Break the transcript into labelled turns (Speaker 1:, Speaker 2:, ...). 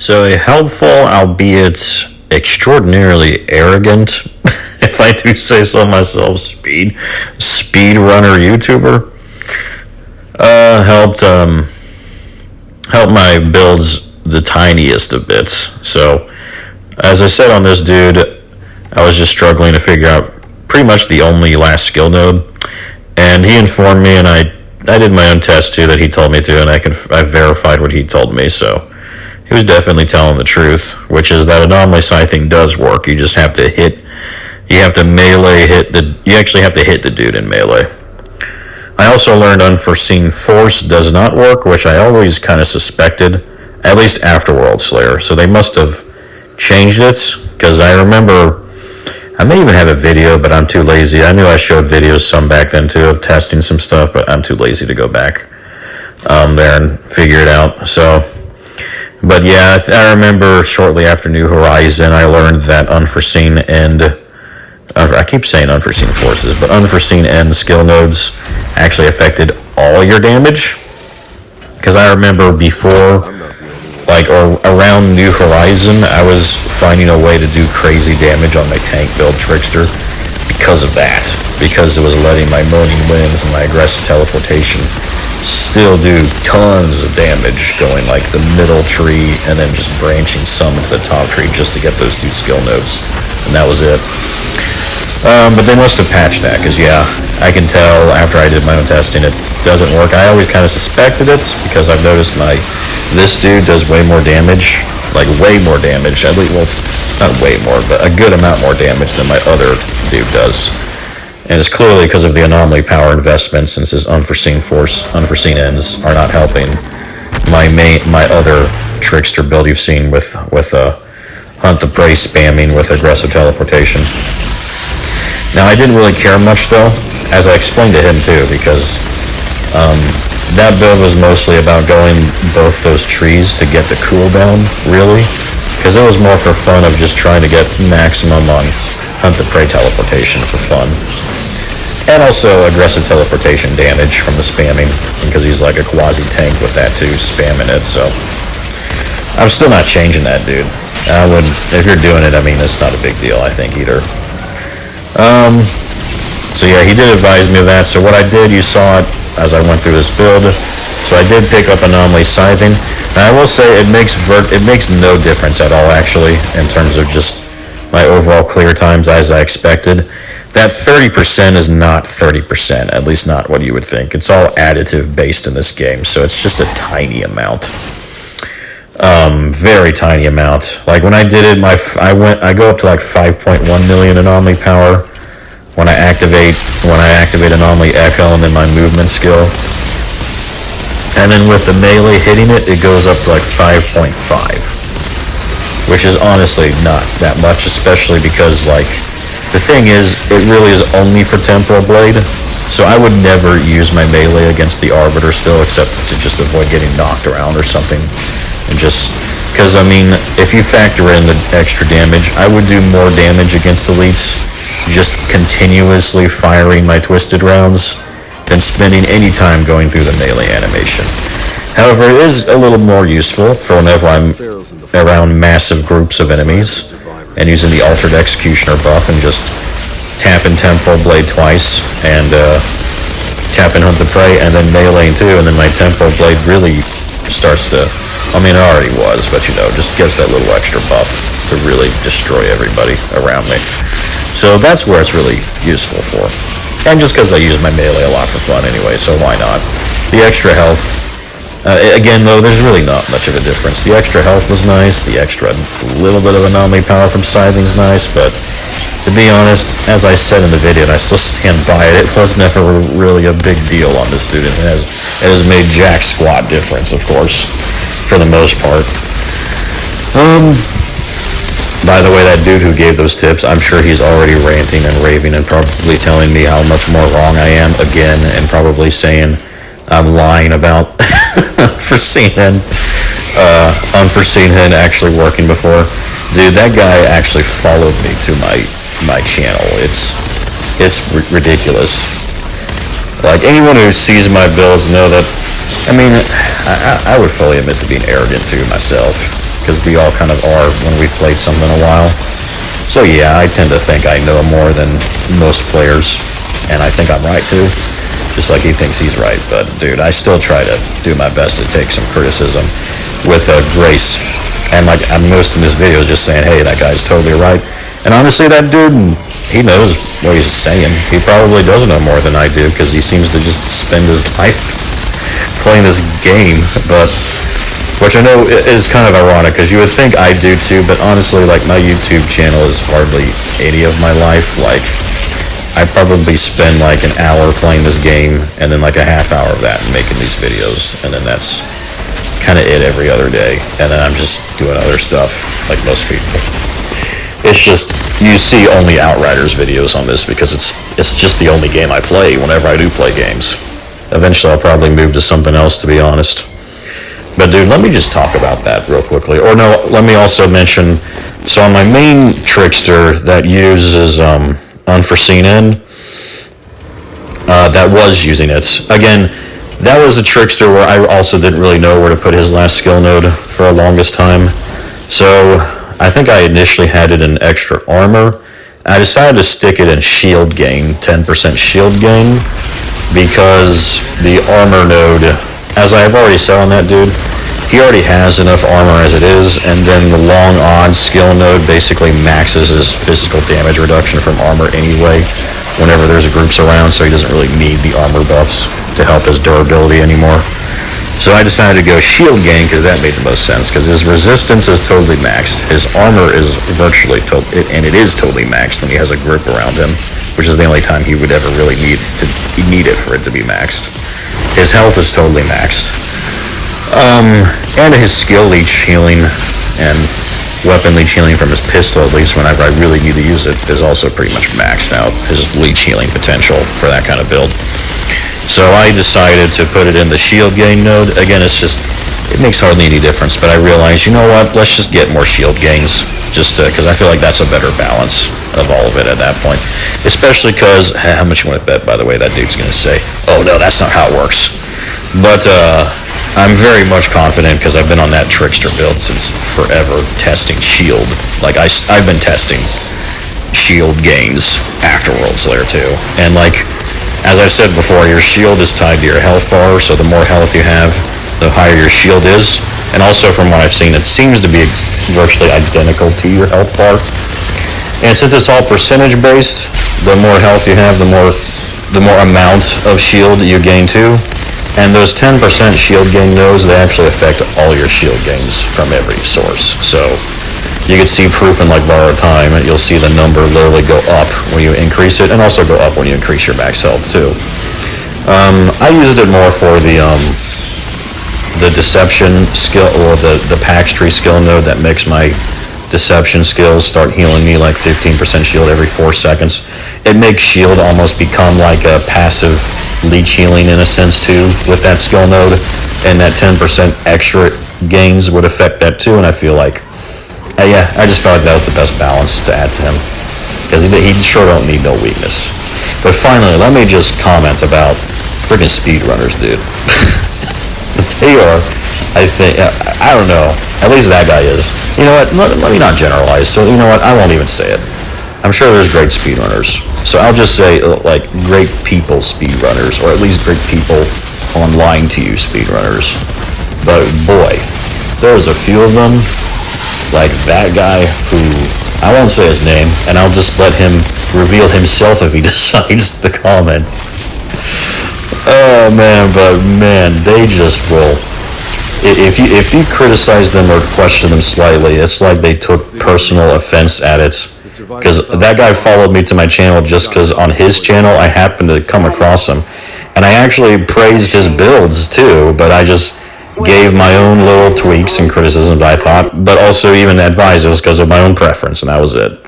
Speaker 1: So a helpful, albeit extraordinarily arrogant, if I do say so myself, speedrunner YouTuber, helped my builds the tiniest of bits. So, as I said on this dude, I was just struggling to figure out pretty much the only last skill node, and he informed me, and I did my own test too that he told me to, and I verified what he told me. So he was definitely telling the truth, which is that anomaly scything does work. You just have to you actually have to hit the dude in melee. I also learned Unforeseen Force does not work, which I always kind of suspected, at least after World Slayer. So they must have changed it, because I remember, I may even have a video, but I'm too lazy. I knew I showed videos some back then too of testing some stuff, but I'm too lazy to go back there and figure it out. So, but yeah, I remember shortly after New Horizon, I learned that Unforeseen End, I keep saying Unforeseen Forces, but Unforeseen End skill nodes actually affected all your damage. Because I remember before, or around New Horizon, I was finding a way to do crazy damage on my tank build Trickster because of that. Because it was letting my Moaning Winds and my aggressive teleportation still do tons of damage, going like the middle tree and then just branching some into the top tree just to get those two skill nodes. And that was it. But they must have patched that, because yeah, I can tell after I did my own testing it doesn't work. I always kind of suspected it, because I've noticed this dude does way more damage, like way more damage, at least, well, not way more, but a good amount more damage than my other dude does. And it's clearly because of the anomaly power investment, since his Unforeseen Force, Unforeseen Ends are not helping my other Trickster build you've seen with Hunt the Prey spamming with aggressive teleportation. Now, I didn't really care much, though, as I explained to him, too, because that build was mostly about going both those trees to get the cooldown, really, because it was more for fun of just trying to get maximum on Hunt the Prey teleportation for fun. And also aggressive teleportation damage from the spamming, because he's like a quasi-tank with that, too, spamming it, so I'm still not changing that, dude. If you're doing it, I mean, it's not a big deal, I think, either. So yeah, he did advise me of that. So what I did, you saw it as I went through this build. So I did pick up Anomaly Scything. And I will say it makes no difference at all, actually, in terms of just my overall clear times as I expected. That 30% is not 30%, at least not what you would think. It's all additive based in this game, so it's just a tiny amount. Very tiny amount. Like when I did it, I go up to like 5.1 million anomaly power when I activate anomaly echo and then my movement skill. And then with the melee hitting it, it goes up to like 5.5, which is honestly not that much, especially because like the thing is, it really is only for Temporal Blade. So I would never use my melee against the Arbiter still, except to just avoid getting knocked around or something. And just, because I mean, if you factor in the extra damage, I would do more damage against elites just continuously firing my twisted rounds than spending any time going through the melee animation. However, it is a little more useful for whenever I'm around massive groups of enemies and using the Altered Executioner buff and just tapping Temporal Blade twice and tapping Hunt the Prey and then meleeing too, and then my Temporal Blade really starts to, I mean, it already was, but you know, just gets that little extra buff to really destroy everybody around me. So that's where it's really useful for. And just because I use my melee a lot for fun anyway, so why not? The extra health, again though, there's really not much of a difference. The extra health was nice, the extra little bit of anomaly power from Scything's nice, but to be honest, as I said in the video, and I still stand by it, it was never really a big deal on this dude. It has made jack squat difference, of course, for the most part. By the way, that dude who gave those tips, I'm sure he's already ranting and raving and probably telling me how much more wrong I am again, and probably saying I'm lying about Unforeseen End actually working before. Dude, that guy actually followed me to my channel. It's ridiculous. Like, anyone who sees my builds know that, I mean, I would fully admit to being arrogant too myself. because we all kind of are when we've played something a while. So yeah, I tend to think I know more than most players, and I think I'm right too. Just like he thinks he's right, but dude, I still try to do my best to take some criticism with grace. And like most of his videos, just saying, hey, that guy's totally right. And honestly, that dude, he knows what he's saying. He probably does know more than I do, because he seems to just spend his life playing this game. But which I know is kind of ironic, because you would think I do too, but honestly, like, my YouTube channel is hardly any of my life. Like, I probably spend like an hour playing this game, and then like a half hour of that making these videos, and then that's kind of it every other day. And then I'm just doing other stuff, like most people. It's just, you see only Outriders videos on this, because it's just the only game I play whenever I do play games. Eventually I'll probably move to something else, to be honest. But dude, let me just talk about that real quickly. Or no, let me also mention, so on my main trickster that uses unforeseen end, that was using it. Again, that was a trickster where I also didn't really know where to put his last skill node for the longest time. So I think I initially had it in extra armor. I decided to stick it in shield gain, 10% shield gain, because the armor node, as I have already said on that dude, he already has enough armor as it is, and then the long odd skill node basically maxes his physical damage reduction from armor anyway whenever there's groups around, so he doesn't really need the armor buffs to help his durability anymore. So I decided to go shield gain, because that made the most sense, because his resistance is totally maxed, his armor is virtually and it is totally maxed when he has a group around him, which is the only time he would ever really need it for it to be maxed. His health is totally maxed. And his skill leech healing and weapon leech healing from his pistol, at least whenever I really need to use it, is also pretty much maxed out, his leech healing potential for that kind of build. So I decided to put it in the shield gain node. Again, it makes hardly any difference, but I realized, you know what, let's just get more shield gains, just because I feel like that's a better balance of all of it at that point. Especially because, how much you want to bet, by the way, that dude's going to say, oh no, that's not how it works. But I'm very much confident, because I've been on that trickster build since forever, testing shield. Like, I've been testing shield gains after World Slayer 2. And like, as I've said before, your shield is tied to your health bar, so the more health you have, the higher your shield is. And also from what I've seen, it seems to be virtually identical to your health bar. And since it's all percentage based, the more health you have, the more amount of shield you gain too. And those 10% shield gain nodes, they actually affect all your shield gains from every source. So you can see proof in like borrowed time, and you'll see the number literally go up when you increase it, and also go up when you increase your max health too. I used it more for the deception skill, or the Pax tree skill node that makes my deception skills start healing me like 15% shield every 4 seconds. It makes shield almost become like a passive leech healing in a sense too with that skill node, and that 10% extra gains would affect that too. And I feel like, yeah, I just felt like that was the best balance to add to him, because he sure don't need no weakness. But finally, let me just comment about freaking speedrunners, dude. They are, I think, I don't know, at least that guy is. You know what, let me not generalize, so you know what, I won't even say it. I'm sure there's great speedrunners, so I'll just say, like, great people speedrunners, or at least great people online to you speedrunners. But boy, there's a few of them, like that guy who, I won't say his name, and I'll just let him reveal himself if he decides to comment. Oh man, but man, they just will. If you criticize them or question them slightly, it's like they took personal offense at it. Because that guy followed me to my channel just because on his channel I happened to come across him. And I actually praised his builds too, but I just gave my own little tweaks and criticisms I thought, but also even advised it was because of my own preference, and that was it.